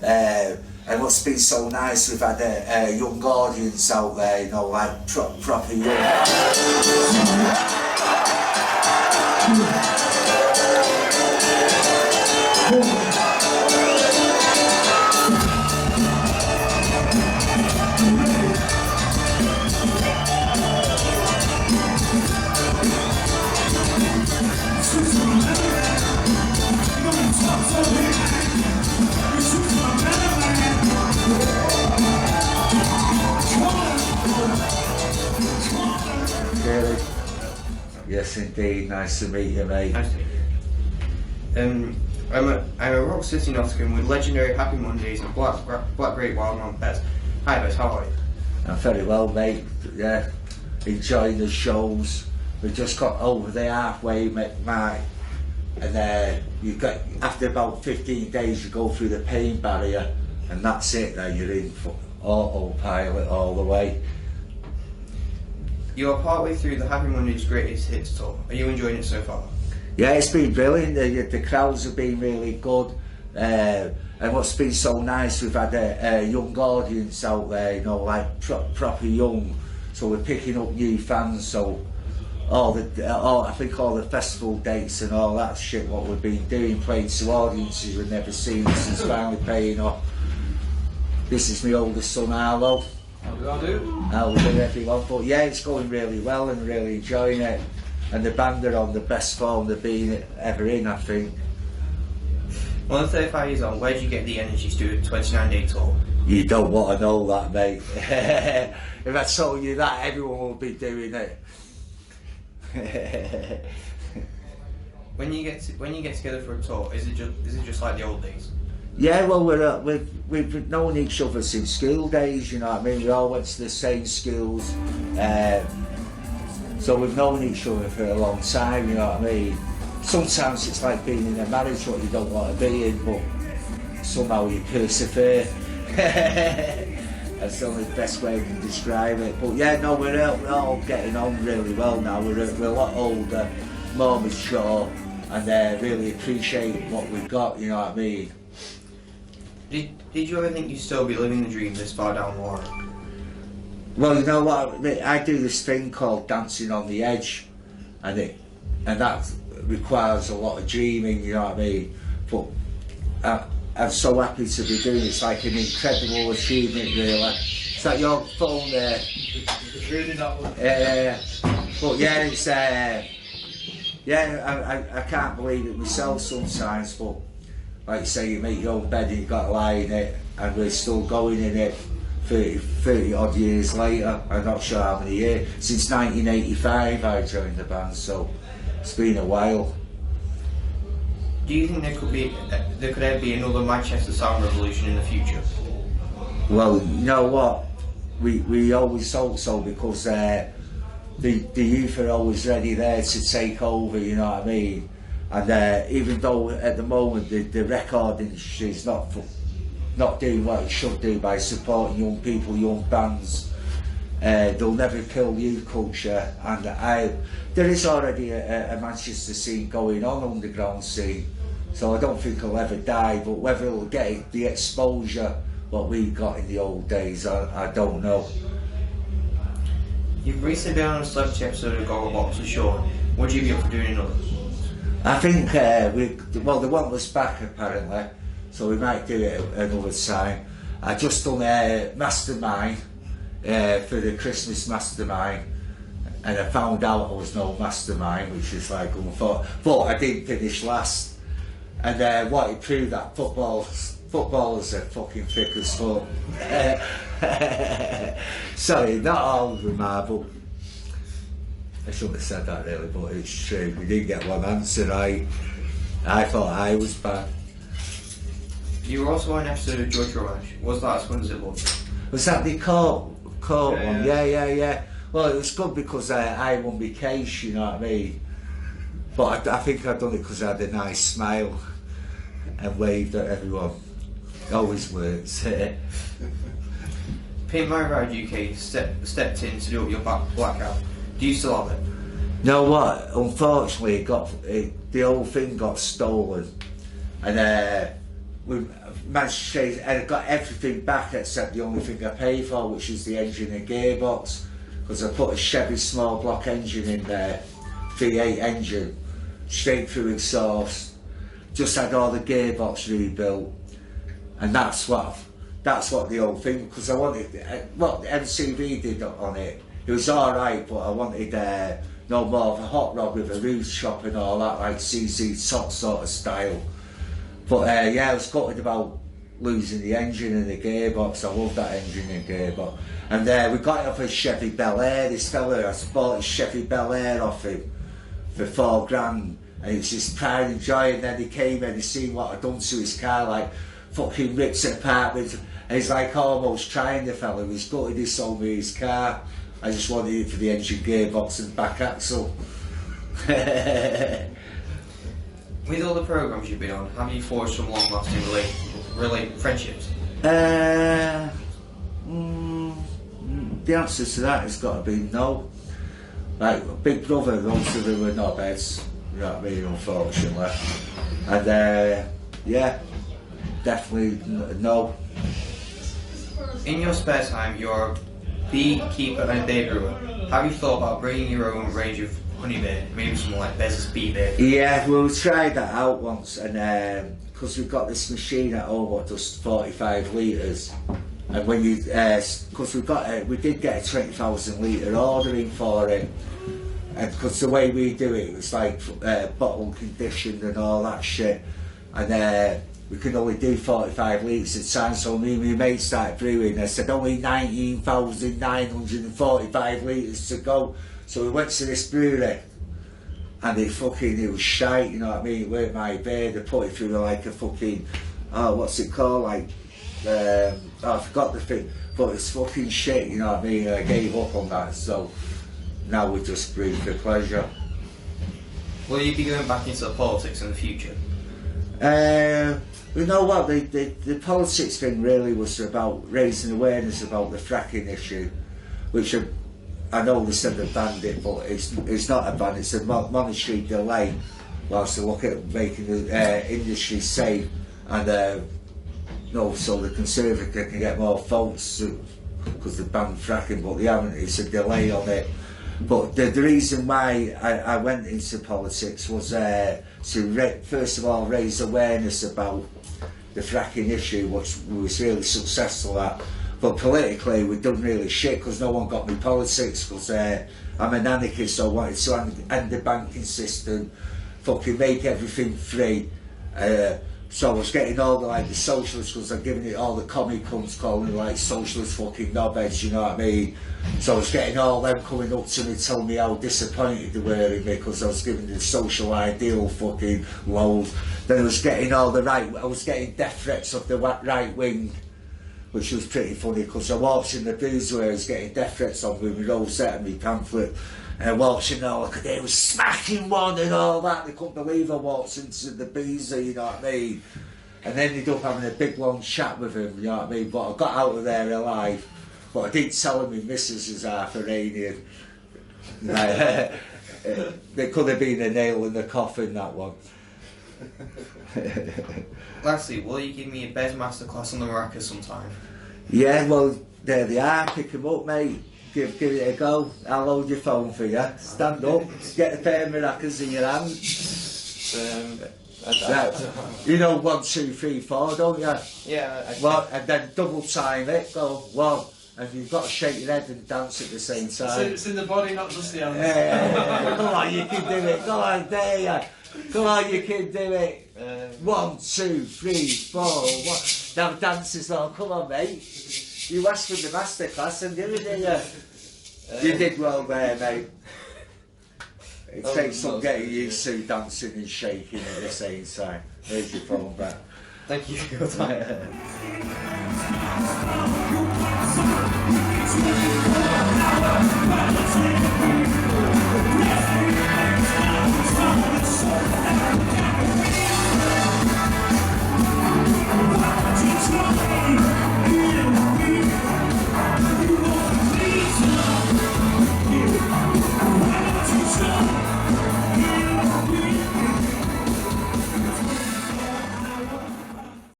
And what's been so nice, we've had a young audience out there, you know, like proper young. Really? Yes, indeed. Nice to meet you, mate. Nice to meet you. I'm a rock city Nottingham with legendary Happy Mondays and Black Grape Wild Man Pets. Hi, Bess, how are you? I'm very well, mate. Yeah, enjoying the shows. We just got over the halfway mark, and you got after about 15 days, you go through the pain barrier, and that's it. Now you're in for autopilot all the way. You're partway through the Happy Mondays Greatest Hits tour. Are you enjoying it so far? Yeah, it's been brilliant. The crowds have been really good, and what's been so nice, we've had a young audience out there, you know, like proper young. So we're picking up new fans. So I think all the festival dates and all that shit, what we've been doing, playing to audiences we've never seen, since finally paying off. This is my oldest son, Arlo. How do? How we do, everyone. But yeah, it's going really well and really enjoying it. And the band are on the best form they've been ever in, I think. Well, at 35 years old, where did you get the energy to do a 29-day tour? You don't want to know that, mate. If I told you that, everyone will be doing it. When you get together for a tour, is it just like the old days? Yeah, well, we've known each other since school days, you know what I mean? We all went to the same schools, so we've known each other for a long time, you know what I mean? Sometimes it's like being in a marriage what you don't want to be in, but somehow you persevere. That's the only best way I can describe it. But yeah, no, we're all getting on really well now. We're a lot older, more mature, and really appreciate what we've got, you know what I mean? Did you ever think you'd still be living the dream this far down the line? Well, you know what, I do this thing called Dancing on the Edge, and that requires a lot of dreaming, you know what I mean? But I'm so happy to be doing it. It's like an incredible achievement, really. Is that your phone there? Really not one. But yeah, it's I can't believe it myself sometimes, but like you say, you make your own bed and you've got to lie in it, and we're still going in it 30 odd years later. I'm not sure how many years. Since 1985 I joined the band, so it's been a while. Do you think there could ever be another Manchester sound revolution in the future? Well, you know what, we always hope so, because the youth are always ready there to take over, you know what I mean? And even though at the moment the record industry is not doing what it should do by supporting young people, young bands, they'll never kill youth culture. And there is already a Manchester scene going on, underground scene, so I don't think it'll ever die. But whether it'll get the exposure what we got in the old days, I don't know. You've recently been on a celebrity episode of Gogglebox with Sean. Would you be up for doing another? I think they want us back apparently, so we might do it another time. I just done a mastermind for the Christmas mastermind, and I found out I was no mastermind, which is like unfortunate. But I didn't finish last, and what it proved that footballers are fucking thick as fuck. Sorry, not all of them are, but I shouldn't have said that really, but it's true. We didn't get one answer right. I thought I was bad. You were also on an episode of Judge Ranch. Was that as fun as it was? Was that the court one? Yeah. Well, it was good because I won my case, you know what I mean? But I think I've done it because I had a nice smile and waved at everyone. Always works. Paint My Ride UK stepped in to do up your blackout. Do you still have it? You know what? Unfortunately, the whole thing got stolen, and we managed to change, and I got everything back except the only thing I paid for, which is the engine and gearbox, because I put a Chevy small block engine in there, V8 engine, straight through exhaust, just had all the gearbox rebuilt, and that's what the whole thing, because I wanted, what the MCV did on it, it was alright, but I wanted no more of a hot rod with a roof shop and all that, like CZ Top sort of style. But yeah, I was gutted about losing the engine and the gearbox. I love that engine and gearbox. And we got it off a Chevy Bel Air. This fella, I bought a Chevy Bel Air off him for £4,000. And it's his pride and joy. And then he came and he seen what I'd done to his car, like fucking ripped it apart. And he's like almost trying, the fella. He's gutted, he sold me his car. I just wanted it for the engine, gearbox and back axle. With all the programs you've been on, have you forged some long-lasting friendships? The answer to that has got to be no. Like Big Brother, those of them were knobheads, you know what I mean, unfortunately. And yeah, definitely no. In your spare time, you're a beekeeper and a day brewer. Have you thought about bringing your own range of honey beer, maybe something like Bez's bee beer? Yeah, well, we tried that out once, and because we've got this machine at home what does 45 litres, and when you, because we did get a 20,000 litre ordering for it, and because the way we do it, it's like bottle conditioned and all that shit, and we can only do 45 litres at a time, so me and my mate started brewing. I said only 19,945 litres to go. So we went to this brewery, and it was shite, you know what I mean? It weren't my beer. They put it through like a fucking, what's it called? Like, I forgot the thing, but it's fucking shit, you know what I mean? I gave up on that, so now we just brew for pleasure. Will you be going back into politics in the future? You know what? The politics thing really was about raising awareness about the fracking issue, which I know they said they banned it, but it's not a ban, it's a monetary delay whilst they look at making the industry safe, and so the Conservative can get more votes because they banned fracking, but they haven't, it's a delay on it. But the reason why I went into politics was to first of all raise awareness about the fracking issue, which we was really successful at. But politically, we've done really shit because no one got me politics, because I'm an anarchist, so I wanted to end the banking system, fucking make everything free. So I was getting all the socialists, because I'm giving it all the commie cunts calling me like socialist fucking knobheads, you know what I mean? So I was getting all them coming up to me telling me how disappointed they were in me because I was giving the social ideal fucking loads. Then I was getting I was getting death threats of the right wing, which was pretty funny because I walked in the booze where I was getting death threats on me with all set and me pamphlet, and I walked in all, they was smacking one and all that. They couldn't believe I walked into the boozer, you know what I mean? And ended up having a big long chat with him, you know what I mean? But I got out of there alive. But I didn't tell him my missus is half Iranian. There could have been a nail in the coffin, that one. Lastly, will you give me a Bez masterclass on the maracas sometime? Yeah, well, there they are. Pick them up, mate. Give it a go. I'll hold your phone for you. Stand up. Get a pair of maracas in your hand. You know 1, 2, 3, 4, don't you? Yeah. Well, and then double time it. Go 1, and you've got to shake your head and dance at the same time. So it's in the body, not just the arms. Come on, you can do it. Go on, there you. Come on, you can do it. 1, 2, 3, 4. Now dances on. Come on, mate. You asked for the masterclass and did it, didn't you? You did well there, mate. It takes some getting used to dancing and shaking at the same time. There's your phone back. Thank you for your time.